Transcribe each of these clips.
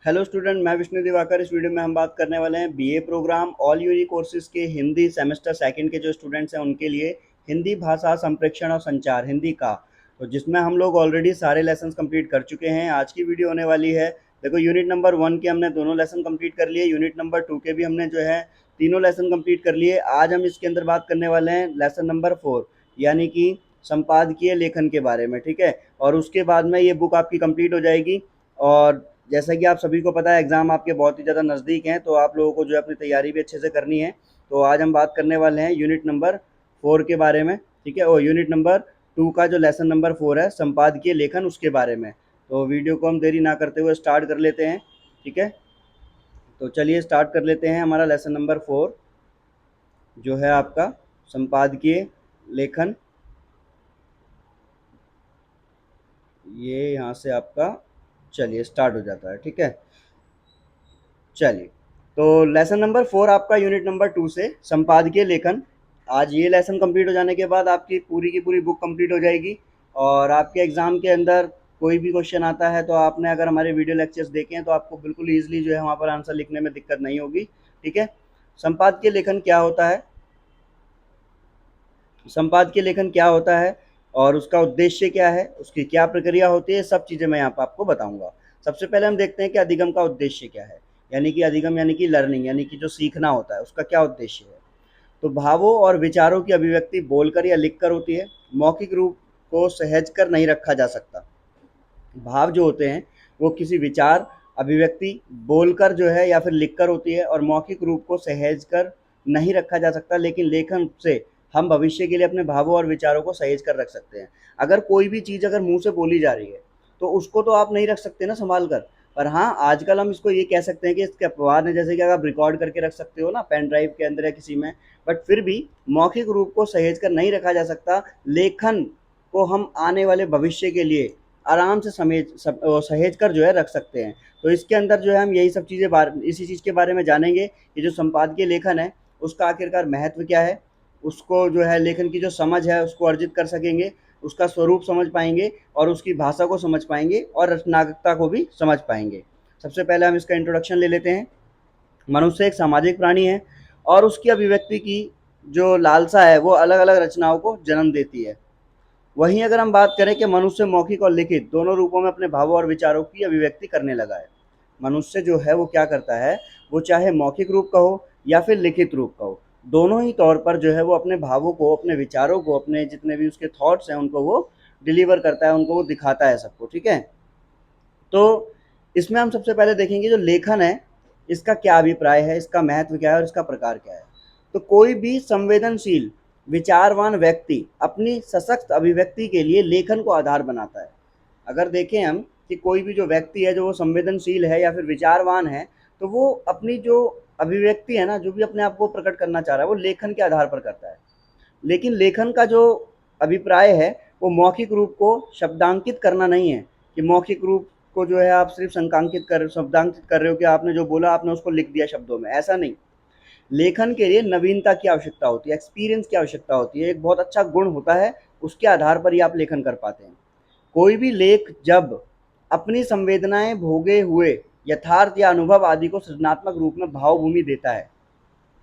Hello student, मैं विष्णु दिवाकर। इस video में हम बात करने वाले हैं BA program all uni courses के हिंदी सेमेस्टर सेकंड के जो स्टूडेंट्स हैं उनके लिए हिंदी भाषा संप्रेक्षण और संचार हिंदी का। तो जिसमें हम लोग ऑलरेडी सारे लेसन्स कंप्लीट कर चुके हैं। आज की वीडियो होने वाली है, देखो यूनिट नंबर 1 के हमने दोनों लेसन कंप्लीट कर लिए, यूनिट नंबर 2 के भी हमने जो है तीनों लेसन कंप्लीट कर लिए। आज हम इसके अंदर बात करने वाले हैं लेसन नंबर 4 यानी कि संपादकीय लेखन के बारे में, ठीक है। और उसके बाद में ये बुक आपकी कंप्लीट हो जाएगी। और जैसा कि आप सभी को पता है एग्ज़ाम आपके बहुत ही ज़्यादा नज़दीक हैं, तो आप लोगों को जो है अपनी तैयारी भी अच्छे से करनी है। तो आज हम बात करने वाले हैं यूनिट नंबर 4 के बारे में, ठीक है। और यूनिट नंबर 2 का जो लेसन नंबर 4 है संपादकीय लेखन, उसके बारे में। तो वीडियो को हम देरी ना करते हुए स्टार्ट कर लेते हैं, ठीक है। तो चलिए स्टार्ट कर लेते हैं। हमारा लेसन नंबर 4 जो है आपका संपादकीय लेखन, ये यहाँ से आपका चलिए स्टार्ट हो जाता है, ठीक है। चलिए, तो लेसन नंबर 4 आपका यूनिट नंबर 2 से संपादकीय लेखन। आज ये लेसन कंप्लीट हो जाने के बाद आपकी पूरी की पूरी बुक कंप्लीट हो जाएगी। और आपके एग्ज़ाम के अंदर कोई भी क्वेश्चन आता है तो आपने अगर हमारे वीडियो लेक्चर्स देखे हैं तो आपको बिल्कुल ईजिली जो है वहाँ पर आंसर लिखने में दिक्कत नहीं होगी, ठीक है। संपादकीय लेखन क्या होता है, संपादकीय लेखन क्या होता है और उसका उद्देश्य क्या है, उसकी क्या प्रक्रिया होती है, सब चीज़ें मैं यहाँ पर आपको बताऊँगा। सबसे पहले हम देखते हैं कि अधिगम का उद्देश्य क्या है। यानी कि अधिगम यानी कि लर्निंग, यानी कि जो सीखना होता है उसका क्या उद्देश्य है। तो भावों और विचारों की अभिव्यक्ति बोलकर या लिखकर होती है। मौखिक रूप को सहज कर नहीं रखा जा सकता। भाव जो होते हैं वो किसी विचार अभिव्यक्ति बोलकर जो है या फिर लिखकर होती है, और मौखिक रूप को सहेज कर नहीं रखा जा सकता, लेकिन लेखन से हम भविष्य के लिए अपने भावों और विचारों को सहेज कर रख सकते हैं। अगर कोई भी चीज़ अगर मुंह से बोली जा रही है तो उसको तो आप नहीं रख सकते ना संभाल कर। पर हाँ, आजकल हम इसको ये कह सकते हैं कि इसके अपवाद है, जैसे कि अगर आप रिकॉर्ड करके रख सकते हो ना पेन ड्राइव के अंदर या किसी में। बट फिर भी मौखिक रूप को सहेज कर नहीं रखा जा सकता। लेखन को हम आने वाले भविष्य के लिए आराम से सहेज कर जो है रख सकते हैं। तो इसके अंदर जो है हम यही सब चीज़ें इसी चीज़ के बारे में जानेंगे कि जो संपादकीय लेखन है उसका आखिरकार महत्व क्या है, उसको जो है लेखन की जो समझ है उसको अर्जित कर सकेंगे, उसका स्वरूप समझ पाएंगे और उसकी भाषा को समझ पाएंगे और रचनात्मकता को भी समझ पाएंगे। सबसे पहले हम इसका इंट्रोडक्शन ले लेते हैं। मनुष्य एक सामाजिक प्राणी है और उसकी अभिव्यक्ति की जो लालसा है वो अलग अलग रचनाओं को जन्म देती है। वहीं अगर हम बात करें कि मनुष्य मौखिक और लिखित दोनों रूपों में अपने भावों और विचारों की अभिव्यक्ति करने लगा है। मनुष्य जो है वो क्या करता है, वो चाहे मौखिक रूप का हो या फिर लिखित रूप का हो, दोनों ही तौर पर जो है वो अपने भावों को, अपने विचारों को, अपने जितने भी उसके थॉट्स हैं उनको वो डिलीवर करता है, उनको वो दिखाता है सबको, ठीक है। तो इसमें हम सबसे पहले देखेंगे जो लेखन है इसका क्या अभिप्राय है, इसका महत्व क्या है और इसका प्रकार क्या है। तो कोई भी संवेदनशील विचारवान व्यक्ति अपनी सशक्त अभिव्यक्ति के लिए लेखन को आधार बनाता है। अगर देखें हम कि कोई भी जो व्यक्ति है जो वो संवेदनशील है या फिर विचारवान है, तो वो अपनी जो अभिव्यक्ति है ना, जो भी अपने आप को प्रकट करना चाह रहा है वो लेखन के आधार पर करता है। लेकिन लेखन का जो अभिप्राय है वो मौखिक रूप को शब्दांकित करना नहीं है कि मौखिक रूप को जो है आप सिर्फ शब्दांकित कर रहे हो कि आपने जो बोला आपने उसको लिख दिया शब्दों में, ऐसा नहीं। लेखन के लिए नवीनता की आवश्यकता होती है, एक्सपीरियंस की आवश्यकता होती है, एक बहुत अच्छा गुण होता है, उसके आधार पर ही आप लेखन कर पाते हैं। कोई भी लेख जब अपनी संवेदनाएं भोगे हुए यथार्थ या अनुभव आदि को सृजनात्मक रूप में भावभूमि देता है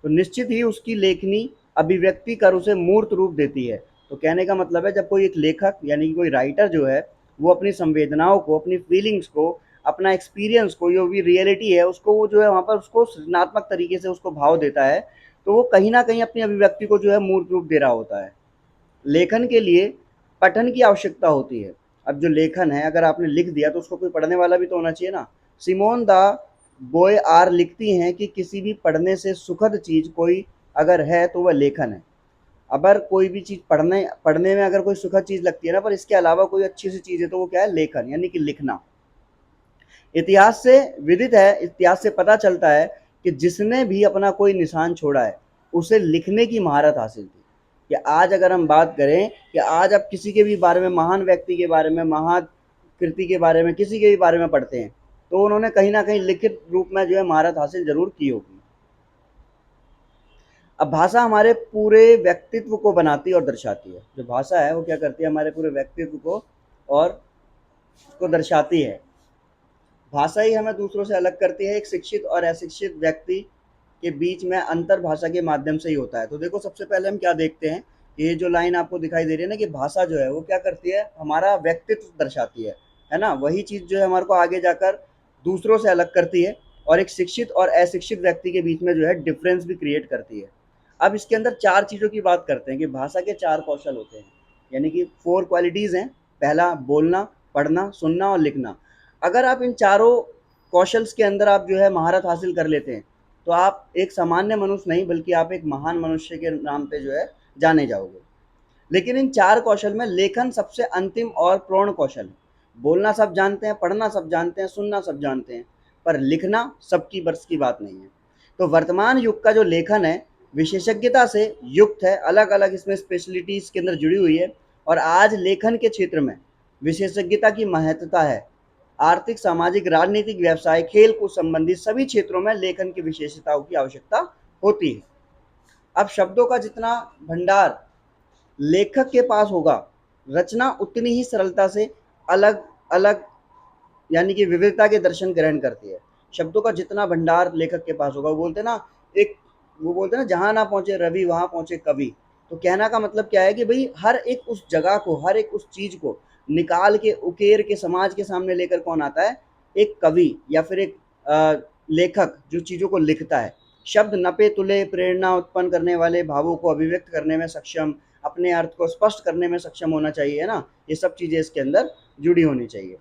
तो निश्चित ही उसकी लेखनी अभिव्यक्ति कर उसे मूर्त रूप देती है। तो कहने का मतलब है जब कोई एक लेखक यानी कि कोई राइटर जो है वो अपनी संवेदनाओं को, अपनी फीलिंग्स को, अपना एक्सपीरियंस को, जो भी रियलिटी है उसको वो जो है वहाँ पर उसको सृजनात्मक तरीके से उसको भाव देता है, तो वो कहीं ना कहीं अपनी अभिव्यक्ति को जो है मूर्त रूप दे रहा होता है। लेखन के लिए पठन की आवश्यकता होती है। अब जो लेखन है अगर आपने लिख दिया तो उसको कोई पढ़ने वाला भी तो होना चाहिए ना। सिमोन दा बोय आर लिखती हैं कि किसी भी पढ़ने से सुखद चीज़ कोई अगर है तो वह लेखन है। अगर कोई भी चीज़ पढ़ने पढ़ने में अगर कोई सुखद चीज़ लगती है ना, पर इसके अलावा कोई अच्छी सी चीज़ है तो वो क्या है, लेखन यानी कि लिखना। इतिहास से विदित है, इतिहास से पता चलता है कि जिसने भी अपना कोई निशान छोड़ा है उसे लिखने की महारत हासिल थी। कि आज अगर हम बात करें कि आज आप किसी के भी बारे में, महान व्यक्ति के बारे में, महाकृति के बारे में, किसी के भी बारे में पढ़ते हैं तो उन्होंने कहीं ना कहीं लिखित रूप में जो है महारत हासिल जरूर की होगी। अब भाषा हमारे पूरे व्यक्तित्व को बनाती और दर्शाती है। जो भाषा है वो क्या करती है, हमारे पूरे व्यक्तित्व को और उसको दर्शाती है। भाषा ही हमें दूसरों से अलग करती है। एक शिक्षित और अशिक्षित व्यक्ति के बीच में अंतर भाषा के माध्यम से ही होता है। तो देखो सबसे पहले हम क्या देखते हैं, ये जो लाइन आपको दिखाई दे रही है ना कि भाषा जो है वो क्या करती है, हमारा व्यक्तित्व दर्शाती है ना? वही चीज़ जो है हमारे को आगे जाकर दूसरों से अलग करती है और एक शिक्षित और अशिक्षित व्यक्ति के बीच में जो है डिफरेंस भी क्रिएट करती है। अब इसके अंदर 4 चीज़ों की बात करते हैं कि भाषा के 4 कौशल होते हैं, यानी कि 4 क्वालिटीज़ हैं। पहला बोलना, पढ़ना, सुनना और लिखना। अगर आप इन चारों कौशल्स के अंदर आप जो है महारत हासिल कर लेते हैं, तो आप एक सामान्य मनुष्य नहीं बल्कि आप एक महान मनुष्य के नाम पे जो है जाने जाओगे। लेकिन इन 4 कौशल में लेखन सबसे अंतिम और पूर्ण कौशल है। बोलना सब जानते हैं, पढ़ना सब जानते हैं, सुनना सब जानते हैं, पर लिखना सबकी बस की बात नहीं है। तो वर्तमान युग का जो लेखन है, विशेषज्ञता से युक्त है, अलग-अलग इसमें स्पेशलिटीज़ इसके अंदर जुड़ी हुई है और आज लेखन के क्षेत्र में विशेषज्ञता की महत्ता है। आर्थिक, सामाजिक, राजनीतिक, व्यवसाय, खेल-कूद संबंधी सभी क्षेत्रों में लेखन की विशेषताओं की आवश्यकता होती है। अब शब्दों का जितना भंडार लेखक के पास होगा, रचना उतनी ही सरलता से अलग-अलग यानी कि विविधता के दर्शन ग्रहण करती है। शब्दों का जितना भंडार लेखक के पास होगा, वो बोलते हैं ना एक वो बोलते हैं ना, जहाँ ना पहुँचे रवि वहाँ पहुँचे कवि। तो कहना का मतलब क्या है कि भई हर एक उस जगह को, हर एक उस चीज़ को निकाल के, उकेर के समाज के सामने लेकर कौन आता है? एक कवि या फिर एक लेखक जो चीज़ों को लिखता है। शब्द नपे-तुले, प्रेरणा उत्पन्न करने वाले, भावों को अभिव्यक्त करने में सक्षम, अपने अर्थ को स्पष्ट करने में सक्षम होना चाहिए, है ना? ये सब चीज़ें इसके अंदर जुड़ी होनी चाहिए।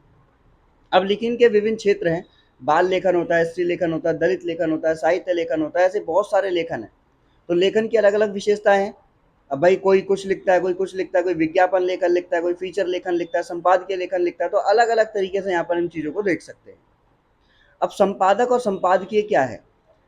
अब लेखन के विभिन्न क्षेत्र हैं, बाल लेखन होता है, स्त्री लेखन होता है, दलित लेखन होता है, साहित्य लेखन होता है, ऐसे बहुत सारे लेखन हैं। तो लेखन की अलग-अलग विशेषताएँ हैं। अब भाई कोई कुछ लिखता है, कोई कुछ लिखता है, कोई विज्ञापन लेखन लिखता है, कोई फीचर लेखन लिखता है, संपादकीय लेखन लिखता है, तो अलग-अलग तरीके से यहाँ पर इन चीज़ों को देख सकते हैं। अब संपादक और संपादकीय क्या है?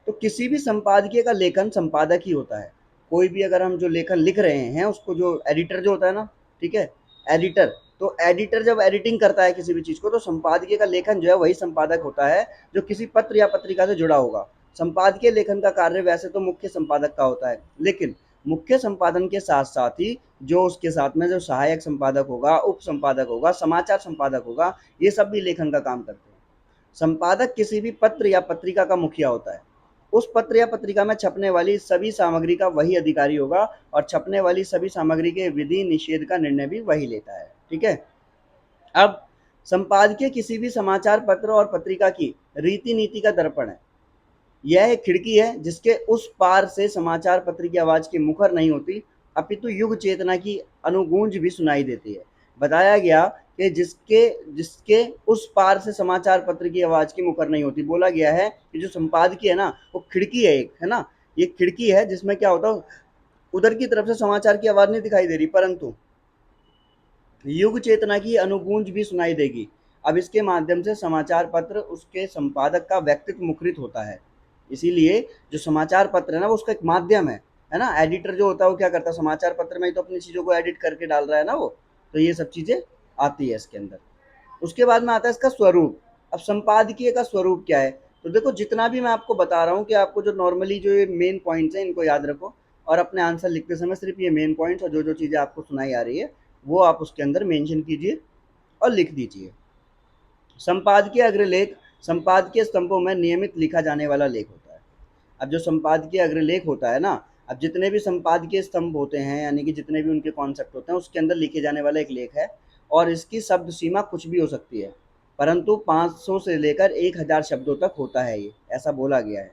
तो किसी भी संपादकीय का लेखन संपादक ही होता है। कोई भी अगर हम जो लेखन लिख रहे हैं उसको जो एडिटर जो होता है ना, ठीक है? एडिटर, तो एडिटर जब एडिटिंग करता है किसी भी चीज़ को तो संपादकीय का लेखन जो है वही संपादक होता है जो किसी पत्र या पत्रिका से जुड़ा होगा। संपादकीय लेखन का कार्य वैसे तो मुख्य संपादक का होता है, लेकिन मुख्य संपादन के साथ-साथ ही जो उसके साथ में जो सहायक संपादक होगा, उप संपादक होगा, समाचार संपादक होगा, ये सब भी लेखन का काम करते हैं। संपादक किसी भी पत्र या पत्रिका का मुखिया होता है। उस पत्र या पत्रिका में छपने वाली सभी सामग्री का वही अधिकारी होगा और छपने वाली सभी सामग्री के विधि निषेध का निर्णय भी वही लेता है। ठीक है? अब संपादकीय किसी भी समाचार पत्र और पत्रिका की रीति नीति का दर्पण है। यह एक खिड़की है जिसके उस पार से समाचार पत्र की आवाज़ की मुखर नहीं होती, अपितु युग चेतना की अनुगूंज भी सुनाई देती है। बताया गया कि जिसके जिसके उस पार से समाचार पत्र की आवाज़ की मुखर नहीं होती। बोला गया है कि जो संपादकीय है ना, वो खिड़की है एक, है ना? ये खिड़की है जिसमें क्या होता है, उधर की तरफ से समाचार की आवाज़ नहीं दिखाई दे रही, परंतु युग चेतना की अनुगूंज भी सुनाई देगी। अब इसके माध्यम से समाचार पत्र उसके संपादक का व्यक्तित्व मुखरित होता है। इसीलिए जो समाचार पत्र है ना वो उसका एक माध्यम है ना? एडिटर जो होता है वो क्या करता है, समाचार पत्र में ही तो अपनी चीज़ों को एडिट करके डाल रहा है ना वो। तो ये सब चीज़ें आती है इसके अंदर। उसके बाद में आता है इसका स्वरूप। अब संपादकीय का स्वरूप क्या है? तो देखो जितना भी मैं आपको बता रहा हूँ कि आपको जो नॉर्मली जो ये मेन पॉइंट्स हैं इनको याद रखो और अपने आंसर लिखते समय सिर्फ ये मेन पॉइंट्स और जो-जो चीज़ें आपको सुनाई आ रही है वो आप उसके अंदर मेंशन कीजिए और लिख दीजिए। संपादकीय अग्रलेख संपादकीय स्तंभों में नियमित लिखा जाने वाला लेख होता है। अब जो संपादकीय अग्रलेख होता है ना, अब जितने भी संपादकीय स्तंभ होते हैं यानी कि जितने भी उनके कॉन्सेप्ट होते हैं उसके अंदर लिखे जाने वाला एक लेख है और इसकी शब्द सीमा कुछ भी हो सकती है, परंतु 500 से लेकर 1000 शब्दों तक होता है ये, ऐसा बोला गया है।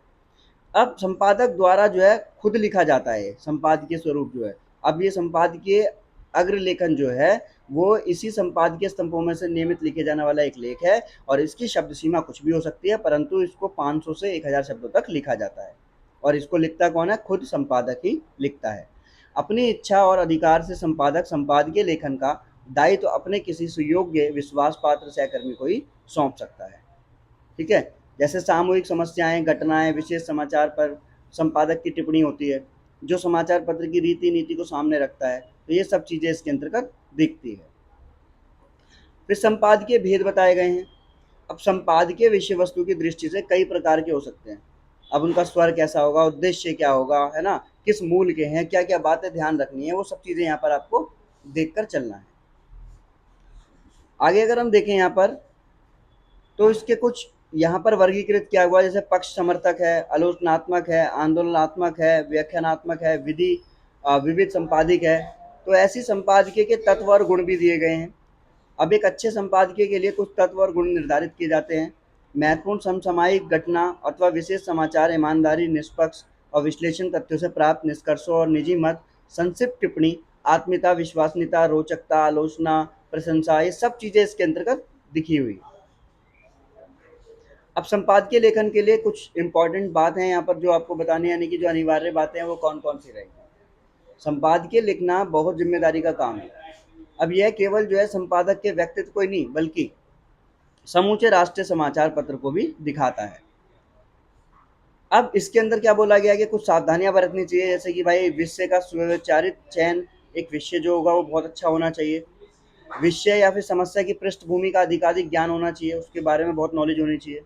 अब संपादक द्वारा जो है खुद लिखा जाता है संपादकीय स्वरूप जो है। अब ये संपादकीय अग्रलेखन जो है वो इसी संपादकीय स्तंभों में से नियमित लिखे जाने वाला एक लेख है और इसकी शब्द सीमा कुछ भी हो सकती है, परंतु इसको 500 से 1000 शब्दों तक लिखा जाता है और इसको लिखता कौन है? खुद संपादक ही लिखता है। अपनी इच्छा और अधिकार से संपादक संपादकीय लेखन का दायित्व तो अपने किसी सुयोग्य विश्वास पात्र सहकर्मी को ही सौंप सकता है। ठीक है? जैसे सामूहिक समस्याएं, घटनाएं, विशेष समाचार पर संपादक की टिप्पणी होती है जो समाचार पत्र की रीति नीति को सामने रखता है, तो ये सब चीज़ें इसके अंतर्गत दिखती है। फिर संपादकीय भेद बताए गए हैं। अब संपादकीय विषय वस्तु की दृष्टि से कई प्रकार के हो सकते हैं। अब उनका स्वर कैसा होगा, उद्देश्य क्या होगा, है ना? किस मूल के हैं, क्या क्या बातें ध्यान रखनी है, वो सब चीज़ें यहाँ पर आपको देख कर चलना है। आगे अगर हम देखें यहाँ पर तो इसके कुछ यहाँ पर वर्गीकृत किया हुआ जैसे पक्ष समर्थक है, आलोचनात्मक है, आंदोलनात्मक है, व्याख्यानात्मक है, विविध संपादिक है। तो ऐसी संपादकीय के तत्व और गुण भी दिए गए हैं। अब एक अच्छे संपादकीय के लिए कुछ तत्व और गुण निर्धारित किए जाते हैं। महत्वपूर्ण समसामयिक घटना अथवा विशेष समाचार ईमानदारी, निष्पक्ष और विश्लेषण तथ्यों से प्राप्त निष्कर्षों और निजी मत, संक्षिप्त टिप्पणी, आत्मीयता, विश्वसनीयता, रोचकता, आलोचना, प्रशंसा, ये सब चीज़ें इसके अंतर्गत दिखी हुई। अब संपादकीय लेखन के लिए कुछ इंपॉर्टेंट बात है यहाँ पर जो आपको बतानी है, यानी कि जो अनिवार्य बातें हैं वो कौन कौन सी रहेंगी। संपादकीय लिखना बहुत जिम्मेदारी का काम है। अब यह केवल जो है संपादक के व्यक्तित्व को ही नहीं बल्कि समूचे राष्ट्रीय समाचार पत्र को भी दिखाता है। अब इसके अंदर क्या बोला गया कि कुछ सावधानियां बरतनी चाहिए, जैसे कि भाई विषय का सुव्यवस्थित चयन, एक विषय जो होगा वो बहुत अच्छा होना चाहिए। विषय या फिर समस्या की पृष्ठभूमि का अधिकाधिक ज्ञान होना चाहिए, उसके बारे में बहुत नॉलेज होनी चाहिए।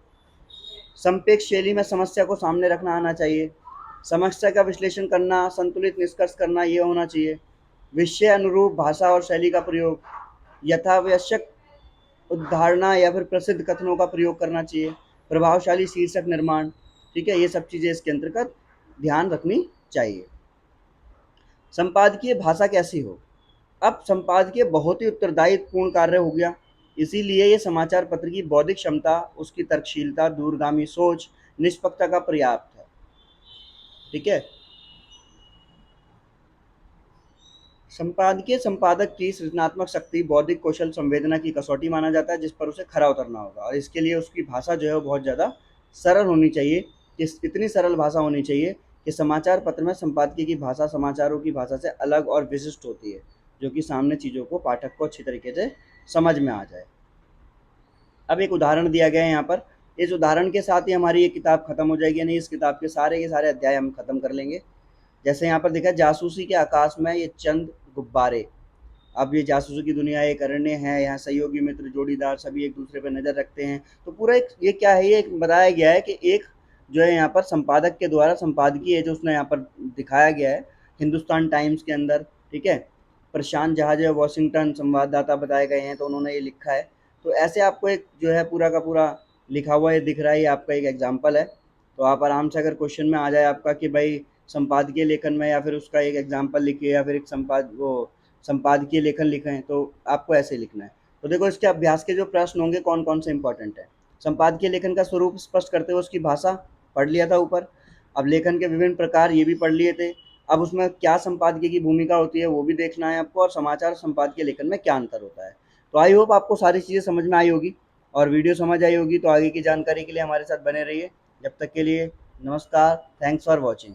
संपेक्ष शैली में समस्या को सामने रखना आना चाहिए। समस्या का विश्लेषण करना, संतुलित निष्कर्ष करना ये होना चाहिए। विषय अनुरूप भाषा और शैली का प्रयोग, यथावश्यक उद्धारणा या फिर प्रसिद्ध कथनों का प्रयोग करना चाहिए। प्रभावशाली शीर्षक निर्माण, ठीक है, ये सब चीज़ें इसके अंतर्गत ध्यान रखनी चाहिए। संपादकीय भाषा कैसी हो। अब संपादकीय बहुत ही उत्तरदायित्वपूर्ण कार्य हो गया, इसीलिए ये समाचार पत्र की बौद्धिक क्षमता, उसकी तर्कशीलता, दूरगामी सोच, निष्पक्षता का पर्याप्त है। ठीक है। संपादकीय संपादक की सृजनात्मक शक्ति, बौद्धिक कौशल, संवेदना की कसौटी माना जाता है जिस पर उसे खरा उतरना होगा, और इसके लिए उसकी भाषा जो है वो बहुत ज़्यादा सरल होनी चाहिए। इतनी सरल भाषा होनी चाहिए कि समाचार पत्र में संपादकीय की भाषा समाचारों की भाषा से अलग और विशिष्ट होती है, जो कि सामने चीज़ों को पाठक को अच्छी तरीके से समझ में आ जाए। अब एक उदाहरण दिया गया है यहाँ पर, इस उदाहरण के साथ ही हमारी ये किताब खत्म हो जाएगी, यानी इस किताब के सारे अध्याय हम खत्म कर लेंगे। जैसे यहाँ पर देखा, जासूसी के आकाश में ये चंद गुब्बारे। अब ये जासूसी की दुनिया एक अरण्य है, यहाँ सहयोगी, मित्र, जोड़ीदार सभी एक दूसरे पर नज़र रखते हैं। तो पूरा एक ये क्या है, ये एक बताया गया है कि एक जो है यहाँ पर संपादक के द्वारा संपादकीय है जो उसने यहाँ पर दिखाया गया है हिंदुस्तान टाइम्स के अंदर। ठीक है। प्रशांत जहाज है, वॉशिंगटन संवाददाता बताए गए हैं, तो उन्होंने ये लिखा है। तो ऐसे आपको एक जो है पूरा का पूरा लिखा हुआ ये दिख रहा है, ये आपका एक एग्जाम्पल है। तो आप आराम से, अगर क्वेश्चन में आ जाए आपका कि भाई संपादकीय लेखन में, या फिर उसका एक एग्जाम्पल लिखिए, या फिर एक संपादकीय लेखन लिखें, तो आपको ऐसे लिखना है। तो देखो, इसके अभ्यास के जो प्रश्न होंगे कौन कौन से इंपॉर्टेंट है। संपादकीय लेखन का स्वरूप स्पष्ट करते हुए उसकी भाषा पढ़ लिया था ऊपर। अब लेखन के विभिन्न प्रकार ये भी पढ़ लिए थे। अब उसमें क्या संपादकीय की भूमिका होती है वो भी देखना है आपको, और समाचार संपादकीय लेखन में क्या अंतर होता है। तो आई होप आपको सारी चीज़ें समझ में आई होगी, और वीडियो समझ आई होगी। तो आगे की जानकारी के लिए हमारे साथ बने रहिए। जब तक के लिए नमस्कार, थैंक्स फॉर वॉचिंग।